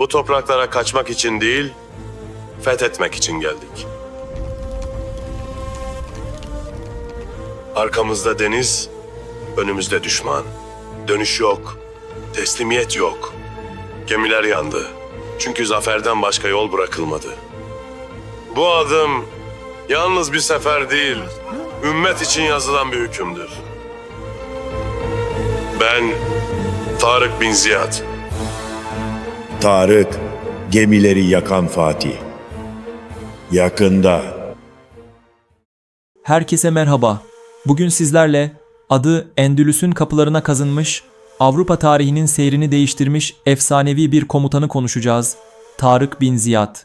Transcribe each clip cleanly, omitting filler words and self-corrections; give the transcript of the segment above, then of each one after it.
Bu topraklara kaçmak için değil, fethetmek için geldik. Arkamızda deniz, önümüzde düşman. Dönüş yok, teslimiyet yok. Gemiler yandı. Çünkü zaferden başka yol bırakılmadı. Bu adım yalnız bir sefer değil, ümmet için yazılan bir hükümdür. Ben Tarık bin Ziyad. Tarık, gemileri yakan Fatih. Yakında. Herkese merhaba. Bugün sizlerle adı Endülüs'ün kapılarına kazınmış, Avrupa tarihinin seyrini değiştirmiş efsanevi bir komutanı konuşacağız. Tarık bin Ziyad.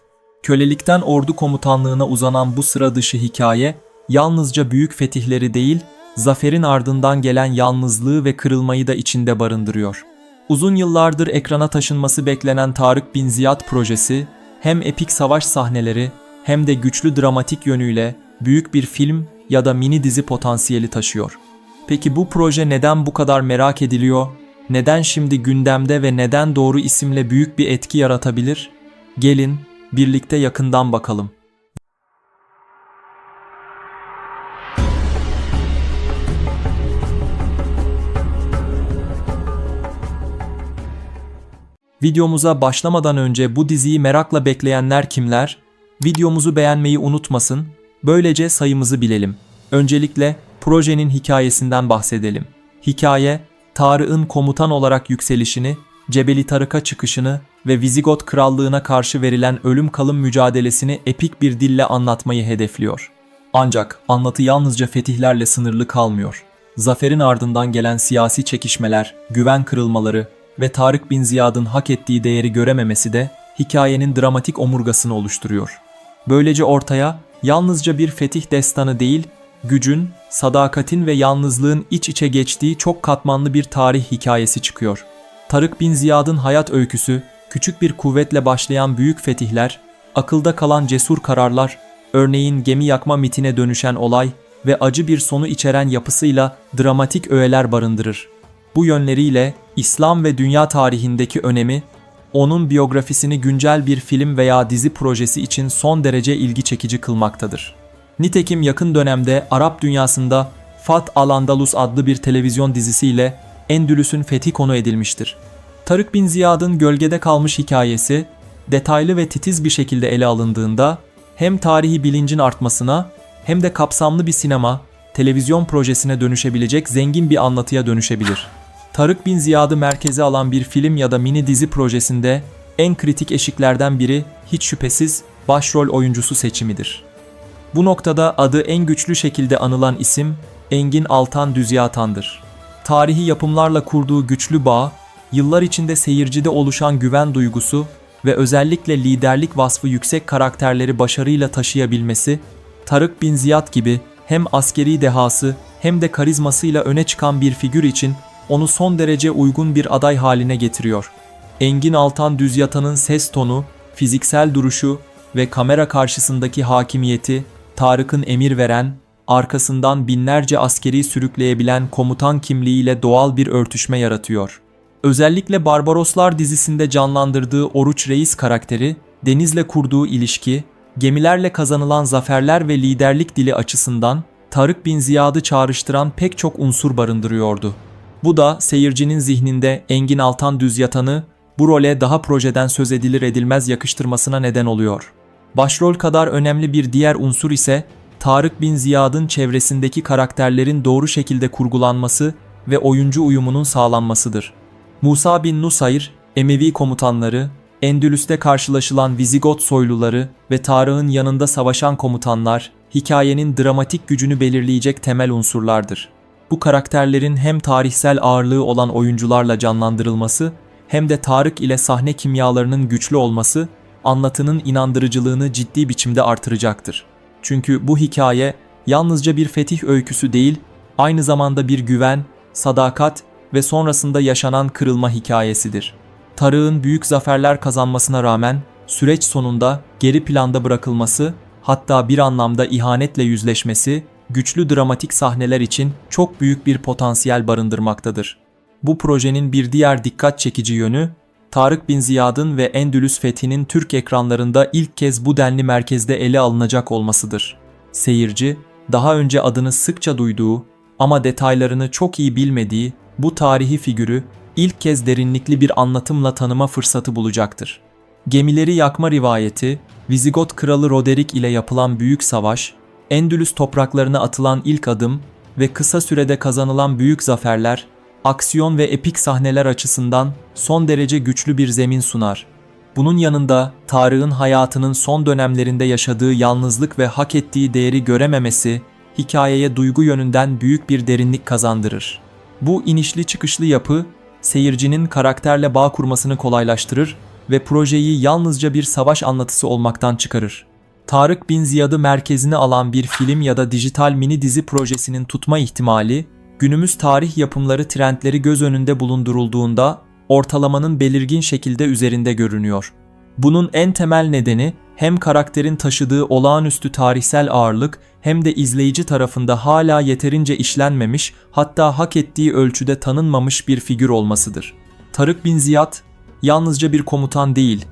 Kölelikten ordu komutanlığına uzanan bu sıra dışı hikaye, yalnızca büyük fetihleri değil, zaferin ardından gelen yalnızlığı ve kırılmayı da içinde barındırıyor. Uzun yıllardır ekrana taşınması beklenen Tarık bin Ziyad projesi, hem epik savaş sahneleri hem de güçlü dramatik yönüyle büyük bir film ya da mini dizi potansiyeli taşıyor. Peki bu proje neden bu kadar merak ediliyor? Neden şimdi gündemde ve neden doğru isimle büyük bir etki yaratabilir? Gelin birlikte yakından bakalım. Videomuza başlamadan önce bu diziyi merakla bekleyenler kimler? Videomuzu beğenmeyi unutmasın. Böylece sayımızı bilelim. Öncelikle projenin hikayesinden bahsedelim. Hikaye, Tarık'ın komutan olarak yükselişini, Cebeli Tarık'a çıkışını ve Vizigot krallığına karşı verilen ölüm kalım mücadelesini epik bir dille anlatmayı hedefliyor. Ancak anlatı yalnızca fetihlerle sınırlı kalmıyor. Zaferin ardından gelen siyasi çekişmeler, güven kırılmaları ve Tarık bin Ziyad'ın hak ettiği değeri görememesi de hikayenin dramatik omurgasını oluşturuyor. Böylece ortaya yalnızca bir fetih destanı değil, gücün, sadakatin ve yalnızlığın iç içe geçtiği çok katmanlı bir tarih hikayesi çıkıyor. Tarık bin Ziyad'ın hayat öyküsü, küçük bir kuvvetle başlayan büyük fetihler, akılda kalan cesur kararlar, örneğin gemi yakma mitine dönüşen olay ve acı bir sonu içeren yapısıyla dramatik öğeler barındırır. Bu yönleriyle İslam ve dünya tarihindeki önemi, onun biyografisini güncel bir film veya dizi projesi için son derece ilgi çekici kılmaktadır. Nitekim yakın dönemde Arap dünyasında Fath al-Andalus adlı bir televizyon dizisiyle Endülüs'ün fethi konu edilmiştir. Tarık bin Ziyad'ın gölgede kalmış hikayesi, detaylı ve titiz bir şekilde ele alındığında hem tarihi bilincin artmasına hem de kapsamlı bir sinema, televizyon projesine dönüşebilecek zengin bir anlatıya dönüşebilir. Tarık bin Ziyad'ı merkeze alan bir film ya da mini dizi projesinde en kritik eşiklerden biri hiç şüphesiz başrol oyuncusu seçimidir. Bu noktada adı en güçlü şekilde anılan isim Engin Altan Düzyatan'dır. Tarihi yapımlarla kurduğu güçlü bağ, yıllar içinde seyircide oluşan güven duygusu ve özellikle liderlik vasfı yüksek karakterleri başarıyla taşıyabilmesi, Tarık bin Ziyad gibi hem askeri dehası hem de karizmasıyla öne çıkan bir figür için onu son derece uygun bir aday haline getiriyor. Engin Altan Düzyatan'ın ses tonu, fiziksel duruşu ve kamera karşısındaki hakimiyeti, Tarık'ın emir veren, arkasından binlerce askeri sürükleyebilen komutan kimliğiyle doğal bir örtüşme yaratıyor. Özellikle Barbaroslar dizisinde canlandırdığı Oruç Reis karakteri, Deniz'le kurduğu ilişki, gemilerle kazanılan zaferler ve liderlik dili açısından Tarık bin Ziyad'ı çağrıştıran pek çok unsur barındırıyordu. Bu da seyircinin zihninde Engin Altan Düzyatan'ı bu role daha projeden söz edilir edilmez yakıştırmasına neden oluyor. Başrol kadar önemli bir diğer unsur ise Tarık bin Ziyad'ın çevresindeki karakterlerin doğru şekilde kurgulanması ve oyuncu uyumunun sağlanmasıdır. Musa bin Nusayr, Emevi komutanları, Endülüs'te karşılaşılan Vizigot soyluları ve Tarık'ın yanında savaşan komutanlar, hikayenin dramatik gücünü belirleyecek temel unsurlardır. Bu karakterlerin hem tarihsel ağırlığı olan oyuncularla canlandırılması hem de Tarık ile sahne kimyalarının güçlü olması anlatının inandırıcılığını ciddi biçimde artıracaktır. Çünkü bu hikaye yalnızca bir fetih öyküsü değil, aynı zamanda bir güven, sadakat ve sonrasında yaşanan kırılma hikayesidir. Tarık'ın büyük zaferler kazanmasına rağmen süreç sonunda geri planda bırakılması, hatta bir anlamda ihanetle yüzleşmesi, güçlü dramatik sahneler için çok büyük bir potansiyel barındırmaktadır. Bu projenin bir diğer dikkat çekici yönü, Tarık Bin Ziyad'ın ve Endülüs fethinin Türk ekranlarında ilk kez bu denli merkezde ele alınacak olmasıdır. Seyirci, daha önce adını sıkça duyduğu ama detaylarını çok iyi bilmediği bu tarihi figürü ilk kez derinlikli bir anlatımla tanıma fırsatı bulacaktır. Gemileri yakma rivayeti, Vizigot kralı Roderick ile yapılan büyük savaş, Endülüs topraklarına atılan ilk adım ve kısa sürede kazanılan büyük zaferler, aksiyon ve epik sahneler açısından son derece güçlü bir zemin sunar. Bunun yanında Tarık'ın hayatının son dönemlerinde yaşadığı yalnızlık ve hak ettiği değeri görememesi, hikayeye duygu yönünden büyük bir derinlik kazandırır. Bu inişli çıkışlı yapı, seyircinin karakterle bağ kurmasını kolaylaştırır ve projeyi yalnızca bir savaş anlatısı olmaktan çıkarır. Tarık Bin Ziyad'ı merkezine alan bir film ya da dijital mini dizi projesinin tutma ihtimali, günümüz tarih yapımları trendleri göz önünde bulundurulduğunda ortalamanın belirgin şekilde üzerinde görünüyor. Bunun en temel nedeni hem karakterin taşıdığı olağanüstü tarihsel ağırlık hem de izleyici tarafında hala yeterince işlenmemiş, hatta hak ettiği ölçüde tanınmamış bir figür olmasıdır. Tarık Bin Ziyad, yalnızca bir komutan değil,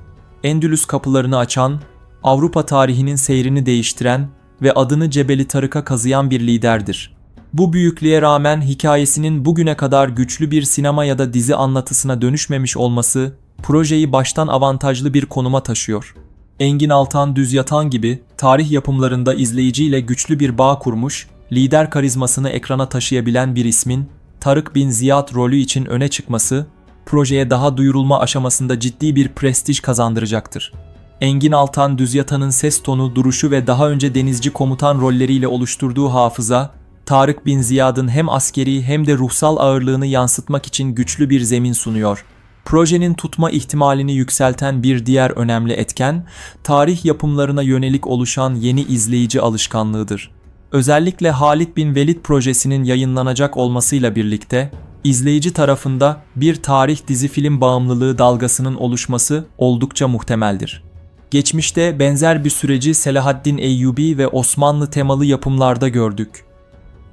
Endülüs kapılarını açan, Avrupa tarihinin seyrini değiştiren ve adını Cebeli Tarık'a kazıyan bir liderdir. Bu büyüklüğe rağmen hikayesinin bugüne kadar güçlü bir sinema ya da dizi anlatısına dönüşmemiş olması, projeyi baştan avantajlı bir konuma taşıyor. Engin Altan Düz Yatan gibi tarih yapımlarında izleyiciyle güçlü bir bağ kurmuş, lider karizmasını ekrana taşıyabilen bir ismin Tarık Bin Ziyad rolü için öne çıkması, projeye daha duyurulma aşamasında ciddi bir prestij kazandıracaktır. Engin Altan Düz Yatan'ın ses tonu, duruşu ve daha önce denizci komutan rolleriyle oluşturduğu hafıza, Tarık Bin Ziyad'ın hem askeri hem de ruhsal ağırlığını yansıtmak için güçlü bir zemin sunuyor. Projenin tutma ihtimalini yükselten bir diğer önemli etken, tarih yapımlarına yönelik oluşan yeni izleyici alışkanlığıdır. Özellikle Halid Bin Velid projesinin yayınlanacak olmasıyla birlikte, izleyici tarafında bir tarih dizi film bağımlılığı dalgasının oluşması oldukça muhtemeldir. Geçmişte benzer bir süreci Selahaddin Eyyubi ve Osmanlı temalı yapımlarda gördük.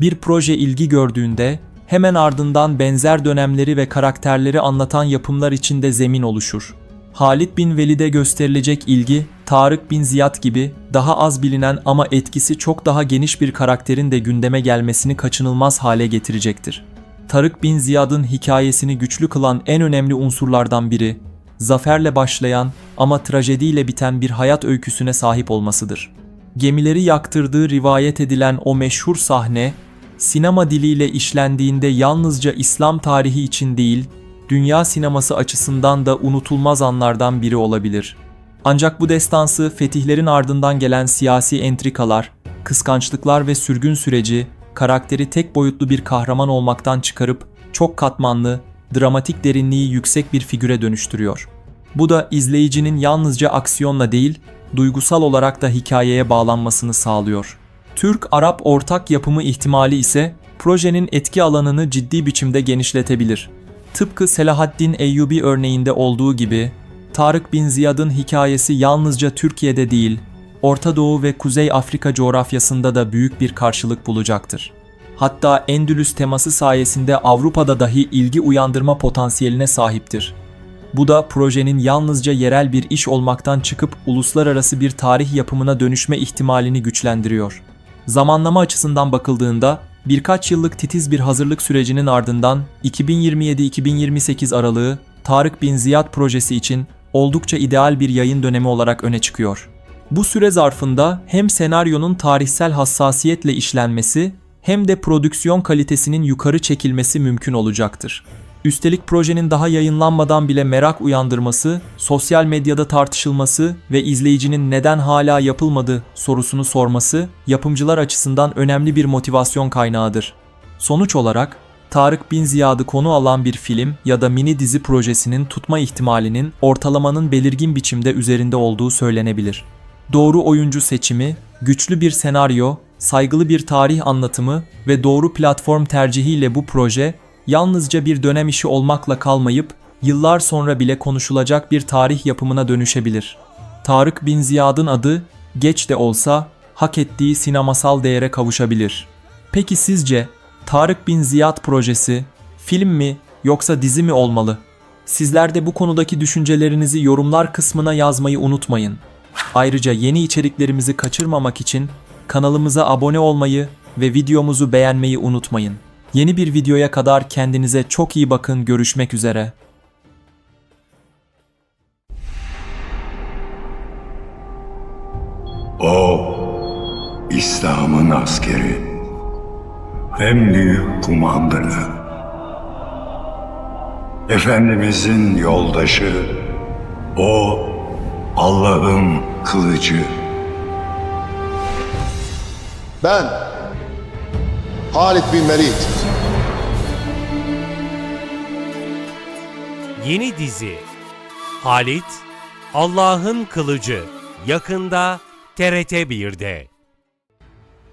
Bir proje ilgi gördüğünde, hemen ardından benzer dönemleri ve karakterleri anlatan yapımlar için de zemin oluşur. Halid Bin Velid'e gösterilecek ilgi, Tarık Bin Ziyad gibi daha az bilinen ama etkisi çok daha geniş bir karakterin de gündeme gelmesini kaçınılmaz hale getirecektir. Tarık Bin Ziyad'ın hikayesini güçlü kılan en önemli unsurlardan biri, zaferle başlayan ama trajediyle biten bir hayat öyküsüne sahip olmasıdır. Gemileri yaktırdığı rivayet edilen o meşhur sahne, sinema diliyle işlendiğinde yalnızca İslam tarihi için değil, dünya sineması açısından da unutulmaz anlardan biri olabilir. Ancak bu destansı fetihlerin ardından gelen siyasi entrikalar, kıskançlıklar ve sürgün süreci, karakteri tek boyutlu bir kahraman olmaktan çıkarıp çok katmanlı, dramatik derinliği yüksek bir figüre dönüştürüyor. Bu da izleyicinin yalnızca aksiyonla değil, duygusal olarak da hikayeye bağlanmasını sağlıyor. Türk-Arap ortak yapımı ihtimali ise projenin etki alanını ciddi biçimde genişletebilir. Tıpkı Selahaddin Eyyubi örneğinde olduğu gibi, Tarık Bin Ziyad'ın hikayesi yalnızca Türkiye'de değil, Orta Doğu ve Kuzey Afrika coğrafyasında da büyük bir karşılık bulacaktır. Hatta Endülüs teması sayesinde Avrupa'da dahi ilgi uyandırma potansiyeline sahiptir. Bu da projenin yalnızca yerel bir iş olmaktan çıkıp uluslararası bir tarih yapımına dönüşme ihtimalini güçlendiriyor. Zamanlama açısından bakıldığında birkaç yıllık titiz bir hazırlık sürecinin ardından 2027-2028 aralığı Tarık Bin Ziyad projesi için oldukça ideal bir yayın dönemi olarak öne çıkıyor. Bu süre zarfında hem senaryonun tarihsel hassasiyetle işlenmesi hem de prodüksiyon kalitesinin yukarı çekilmesi mümkün olacaktır. Üstelik projenin daha yayınlanmadan bile merak uyandırması, sosyal medyada tartışılması ve izleyicinin neden hala yapılmadı sorusunu sorması yapımcılar açısından önemli bir motivasyon kaynağıdır. Sonuç olarak Tarık Bin Ziyad'ı konu alan bir film ya da mini dizi projesinin tutma ihtimalinin ortalamanın belirgin biçimde üzerinde olduğu söylenebilir. Doğru oyuncu seçimi, güçlü bir senaryo, saygılı bir tarih anlatımı ve doğru platform tercihiyle bu proje yalnızca bir dönem işi olmakla kalmayıp yıllar sonra bile konuşulacak bir tarih yapımına dönüşebilir. Tarık Bin Ziyad'ın adı geç de olsa hak ettiği sinemasal değere kavuşabilir. Peki sizce Tarık Bin Ziyad projesi film mi yoksa dizi mi olmalı? Sizler de bu konudaki düşüncelerinizi yorumlar kısmına yazmayı unutmayın. Ayrıca yeni içeriklerimizi kaçırmamak için kanalımıza abone olmayı ve videomuzu beğenmeyi unutmayın. Yeni bir videoya kadar kendinize çok iyi bakın. Görüşmek üzere. O, İslam'ın askeri, en büyük kumandanı, Efendimizin yoldaşı, o Allah'ın kılıcı. Ben Halid bin Velid. Yeni dizi Halit, Allah'ın Kılıcı yakında TRT 1'de.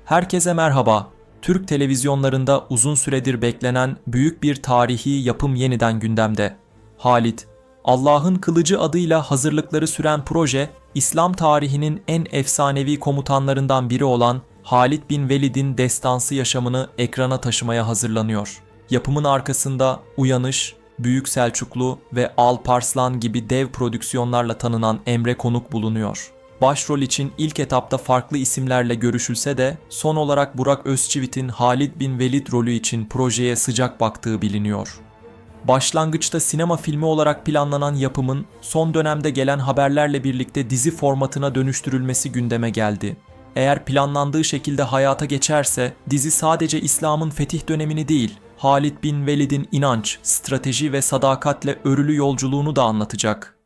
Herkese merhaba. Türk televizyonlarında uzun süredir beklenen büyük bir tarihi yapım yeniden gündemde. Halit, Allah'ın Kılıcı adıyla hazırlıkları süren proje, İslam tarihinin en efsanevi komutanlarından biri olan Halid bin Velid'in destansı yaşamını ekrana taşımaya hazırlanıyor. Yapımın arkasında Uyanış, Büyük Selçuklu ve Alparslan gibi dev prodüksiyonlarla tanınan Emre Konuk bulunuyor. Başrol için ilk etapta farklı isimlerle görüşülse de son olarak Burak Özçivit'in Halid bin Velid rolü için projeye sıcak baktığı biliniyor. Başlangıçta sinema filmi olarak planlanan yapımın son dönemde gelen haberlerle birlikte dizi formatına dönüştürülmesi gündeme geldi. Eğer planlandığı şekilde hayata geçerse dizi sadece İslam'ın fetih dönemini değil, Halid bin Velid'in inanç, strateji ve sadakatle örülü yolculuğunu da anlatacak.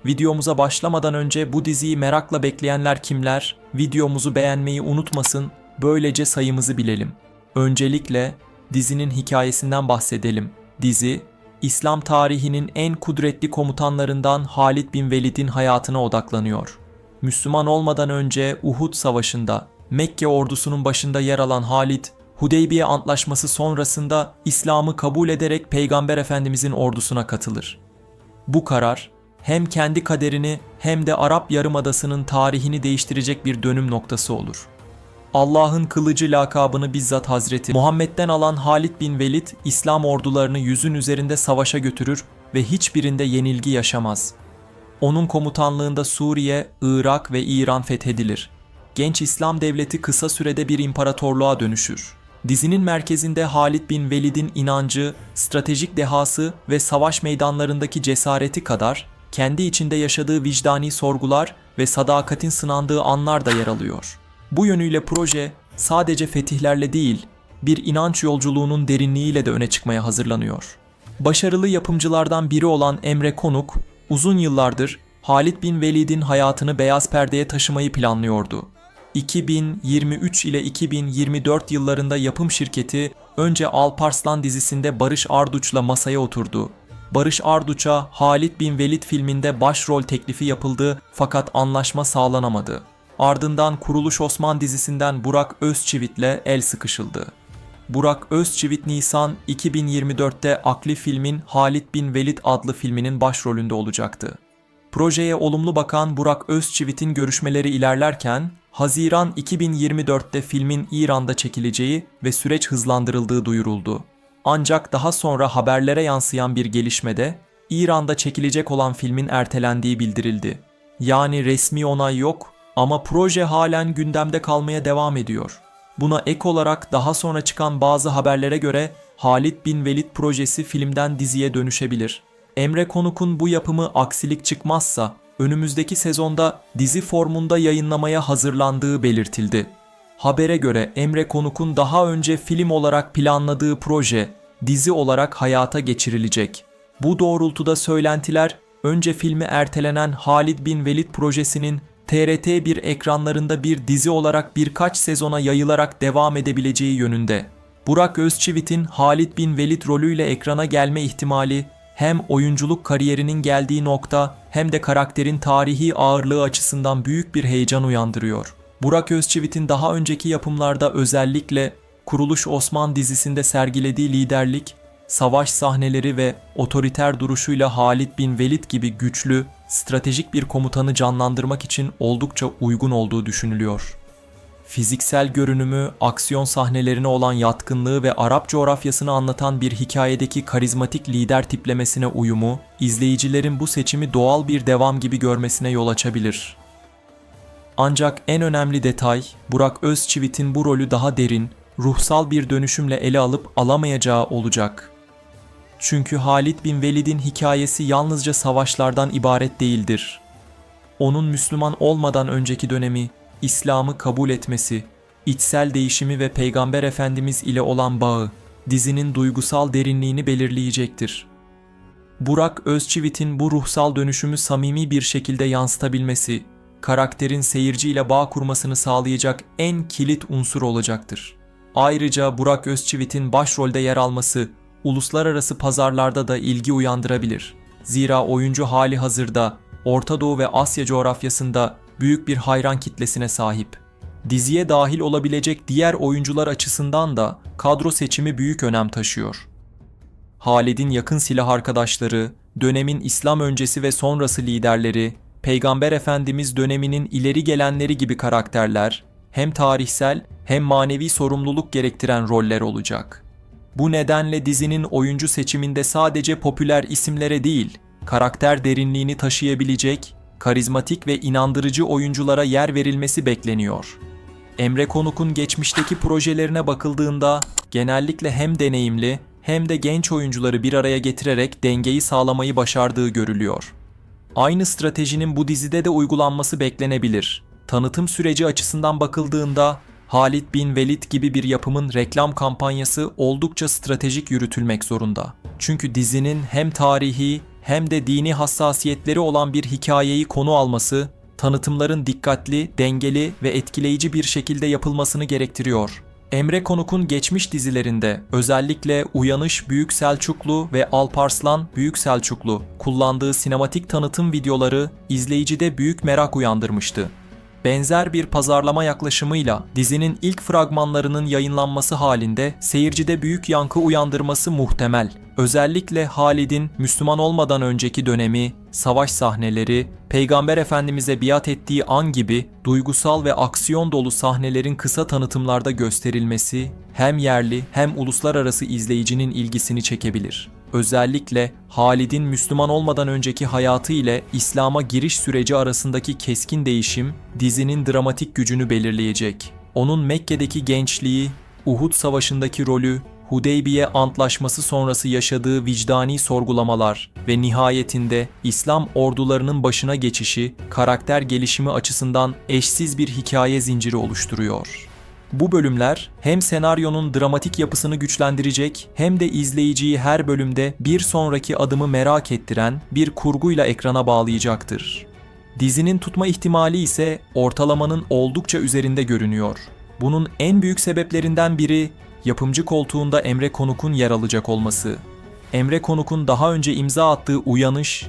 Videomuza başlamadan önce bu diziyi merakla bekleyenler kimler? Videomuzu beğenmeyi unutmasın, böylece sayımızı bilelim. Öncelikle dizinin hikayesinden bahsedelim. Dizi, İslam tarihinin en kudretli komutanlarından Halid bin Velid'in hayatına odaklanıyor. Müslüman olmadan önce Uhud Savaşı'nda Mekke ordusunun başında yer alan Halid, Hudeybiye Antlaşması sonrasında İslam'ı kabul ederek Peygamber Efendimizin ordusuna katılır. Bu karar, hem kendi kaderini hem de Arap Yarımadası'nın tarihini değiştirecek bir dönüm noktası olur. Allah'ın Kılıcı lakabını bizzat Hazreti Muhammed'den alan Halid bin Velid, İslam ordularını yüzün üzerinde savaşa götürür ve hiçbirinde yenilgi yaşamaz. Onun komutanlığında Suriye, Irak ve İran fethedilir. Genç İslam devleti kısa sürede bir imparatorluğa dönüşür. Dizinin merkezinde Halid bin Velid'in inancı, stratejik dehası ve savaş meydanlarındaki cesareti kadar, kendi içinde yaşadığı vicdani sorgular ve sadakatin sınandığı anlar da yer alıyor. Bu yönüyle proje sadece fetihlerle değil, bir inanç yolculuğunun derinliğiyle de öne çıkmaya hazırlanıyor. Başarılı yapımcılardan biri olan Emre Konuk, uzun yıllardır Halid bin Velid'in hayatını beyaz perdeye taşımayı planlıyordu. 2023 ile 2024 yıllarında yapım şirketi önce Alparslan dizisinde Barış Arduç'la masaya oturdu. Barış Arduç'a Halid bin Velid filminde başrol teklifi yapıldı fakat anlaşma sağlanamadı. Ardından Kuruluş Osman dizisinden Burak Özçivit'le el sıkışıldı. Burak Özçivit Nisan 2024'te Akli filmin Halid bin Velid adlı filminin başrolünde olacaktı. Projeye olumlu bakan Burak Özçivit'in görüşmeleri ilerlerken, Haziran 2024'te filmin İran'da çekileceği ve süreç hızlandırıldığı duyuruldu. Ancak daha sonra haberlere yansıyan bir gelişmede, İran'da çekilecek olan filmin ertelendiği bildirildi. Yani resmi onay yok ama proje halen gündemde kalmaya devam ediyor. Buna ek olarak daha sonra çıkan bazı haberlere göre Halid bin Velid projesi filmden diziye dönüşebilir. Emre Konuk'un bu yapımı aksilik çıkmazsa önümüzdeki sezonda dizi formunda yayınlamaya hazırlandığı belirtildi. Habere göre Emre Konuk'un daha önce film olarak planladığı proje dizi olarak hayata geçirilecek. Bu doğrultuda söylentiler önce filmi ertelenen Halid bin Velid projesinin TRT1 ekranlarında bir dizi olarak birkaç sezona yayılarak devam edebileceği yönünde. Burak Özçivit'in Halid bin Velid rolüyle ekrana gelme ihtimali hem oyunculuk kariyerinin geldiği nokta hem de karakterin tarihi ağırlığı açısından büyük bir heyecan uyandırıyor. Burak Özçivit'in daha önceki yapımlarda özellikle Kuruluş Osman dizisinde sergilediği liderlik savaş sahneleri ve otoriter duruşuyla Halid bin Velid gibi güçlü, stratejik bir komutanı canlandırmak için oldukça uygun olduğu düşünülüyor. Fiziksel görünümü, aksiyon sahnelerine olan yatkınlığı ve Arap coğrafyasını anlatan bir hikayedeki karizmatik lider tiplemesine uyumu, izleyicilerin bu seçimi doğal bir devam gibi görmesine yol açabilir. Ancak en önemli detay, Burak Özçivit'in bu rolü daha derin, ruhsal bir dönüşümle ele alıp alamayacağı olacak. Çünkü Halid bin Velid'in hikayesi yalnızca savaşlardan ibaret değildir. Onun Müslüman olmadan önceki dönemi, İslam'ı kabul etmesi, içsel değişimi ve Peygamber Efendimiz ile olan bağı, dizinin duygusal derinliğini belirleyecektir. Burak Özçivit'in bu ruhsal dönüşümü samimi bir şekilde yansıtabilmesi, karakterin seyirciyle bağ kurmasını sağlayacak en kilit unsur olacaktır. Ayrıca Burak Özçivit'in başrolde yer alması, uluslararası pazarlarda da ilgi uyandırabilir. Zira oyuncu hali hazırda Orta Doğu ve Asya coğrafyasında büyük bir hayran kitlesine sahip. Diziye dahil olabilecek diğer oyuncular açısından da kadro seçimi büyük önem taşıyor. Halid'in yakın silah arkadaşları, dönemin İslam öncesi ve sonrası liderleri, Peygamber Efendimiz döneminin ileri gelenleri gibi karakterler, hem tarihsel hem manevi sorumluluk gerektiren roller olacak. Bu nedenle dizinin oyuncu seçiminde sadece popüler isimlere değil, karakter derinliğini taşıyabilecek, karizmatik ve inandırıcı oyunculara yer verilmesi bekleniyor. Emre Konuk'un geçmişteki projelerine bakıldığında genellikle hem deneyimli hem de genç oyuncuları bir araya getirerek dengeyi sağlamayı başardığı görülüyor. Aynı stratejinin bu dizide de uygulanması beklenebilir. Tanıtım süreci açısından bakıldığında Halid bin Velid gibi bir yapımın reklam kampanyası oldukça stratejik yürütülmek zorunda. Çünkü dizinin hem tarihi hem de dini hassasiyetleri olan bir hikayeyi konu alması, tanıtımların dikkatli, dengeli ve etkileyici bir şekilde yapılmasını gerektiriyor. Emre Konuk'un geçmiş dizilerinde özellikle Uyanış Büyük Selçuklu ve Alparslan Büyük Selçuklu kullandığı sinematik tanıtım videoları izleyicide büyük merak uyandırmıştı. Benzer bir pazarlama yaklaşımıyla dizinin ilk fragmanlarının yayınlanması halinde seyircide büyük yankı uyandırması muhtemel. Özellikle Halid'in Müslüman olmadan önceki dönemi, savaş sahneleri, Peygamber Efendimiz'e biat ettiği an gibi duygusal ve aksiyon dolu sahnelerin kısa tanıtımlarda gösterilmesi hem yerli hem uluslararası izleyicinin ilgisini çekebilir. Özellikle Halid'in Müslüman olmadan önceki hayatı ile İslam'a giriş süreci arasındaki keskin değişim dizinin dramatik gücünü belirleyecek. Onun Mekke'deki gençliği, Uhud Savaşı'ndaki rolü, Hudeybiye Antlaşması sonrası yaşadığı vicdani sorgulamalar ve nihayetinde İslam ordularının başına geçişi karakter gelişimi açısından eşsiz bir hikaye zinciri oluşturuyor. Bu bölümler hem senaryonun dramatik yapısını güçlendirecek hem de izleyiciyi her bölümde bir sonraki adımı merak ettiren bir kurguyla ekrana bağlayacaktır. Dizinin tutma ihtimali ise ortalamanın oldukça üzerinde görünüyor. Bunun en büyük sebeplerinden biri yapımcı koltuğunda Emre Konuk'un yer alacak olması. Emre Konuk'un daha önce imza attığı Uyanış,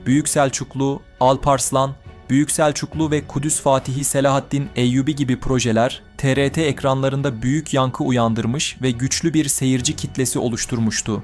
Büyük Selçuklu, Alparslan, Büyük Selçuklu ve Kudüs Fatihi Selahaddin Eyyubi gibi projeler TRT ekranlarında büyük yankı uyandırmış ve güçlü bir seyirci kitlesi oluşturmuştu.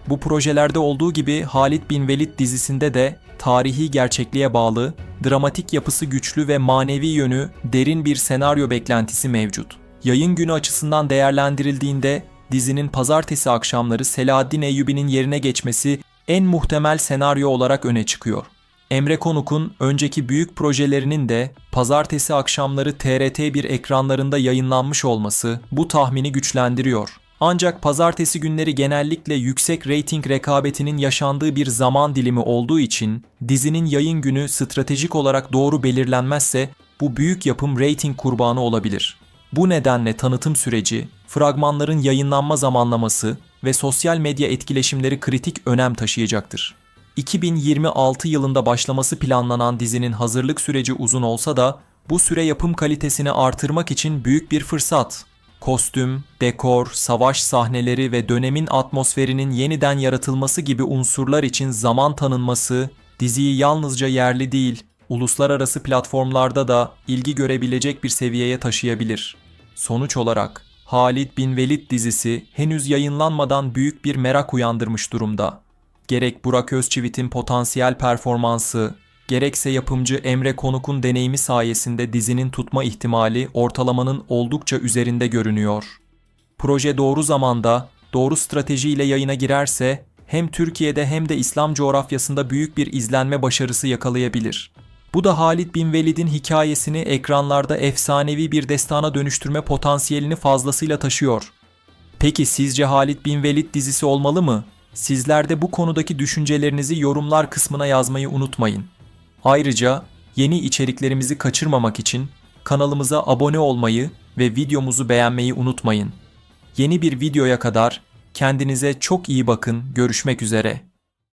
Bu projelerde olduğu gibi Halid bin Velid dizisinde de tarihi gerçekliğe bağlı, dramatik yapısı güçlü ve manevi yönü derin bir senaryo beklentisi mevcut. Yayın günü açısından değerlendirildiğinde dizinin pazartesi akşamları Selahaddin Eyyubi'nin yerine geçmesi en muhtemel senaryo olarak öne çıkıyor. Emre Konuk'un önceki büyük projelerinin de pazartesi akşamları TRT1 ekranlarında yayınlanmış olması bu tahmini güçlendiriyor. Ancak pazartesi günleri genellikle yüksek reyting rekabetinin yaşandığı bir zaman dilimi olduğu için dizinin yayın günü stratejik olarak doğru belirlenmezse bu büyük yapım reyting kurbanı olabilir. Bu nedenle tanıtım süreci, fragmanların yayınlanma zamanlaması ve sosyal medya etkileşimleri kritik önem taşıyacaktır. 2026 yılında başlaması planlanan dizinin hazırlık süreci uzun olsa da bu süre yapım kalitesini artırmak için büyük bir fırsat. Kostüm, dekor, savaş sahneleri ve dönemin atmosferinin yeniden yaratılması gibi unsurlar için zaman tanınması, diziyi yalnızca yerli değil, uluslararası platformlarda da ilgi görebilecek bir seviyeye taşıyabilir. Sonuç olarak Halid bin Velid dizisi henüz yayınlanmadan büyük bir merak uyandırmış durumda. Gerek Burak Özçivit'in potansiyel performansı, gerekse yapımcı Emre Konuk'un deneyimi sayesinde dizinin tutma ihtimali ortalamanın oldukça üzerinde görünüyor. Proje doğru zamanda, doğru stratejiyle yayına girerse hem Türkiye'de hem de İslam coğrafyasında büyük bir izlenme başarısı yakalayabilir. Bu da Halid bin Velid'in hikayesini ekranlarda efsanevi bir destana dönüştürme potansiyelini fazlasıyla taşıyor. Peki sizce Halid bin Velid dizisi olmalı mı? Sizler de bu konudaki düşüncelerinizi yorumlar kısmına yazmayı unutmayın. Ayrıca yeni içeriklerimizi kaçırmamak için kanalımıza abone olmayı ve videomuzu beğenmeyi unutmayın. Yeni bir videoya kadar kendinize çok iyi bakın. Görüşmek üzere.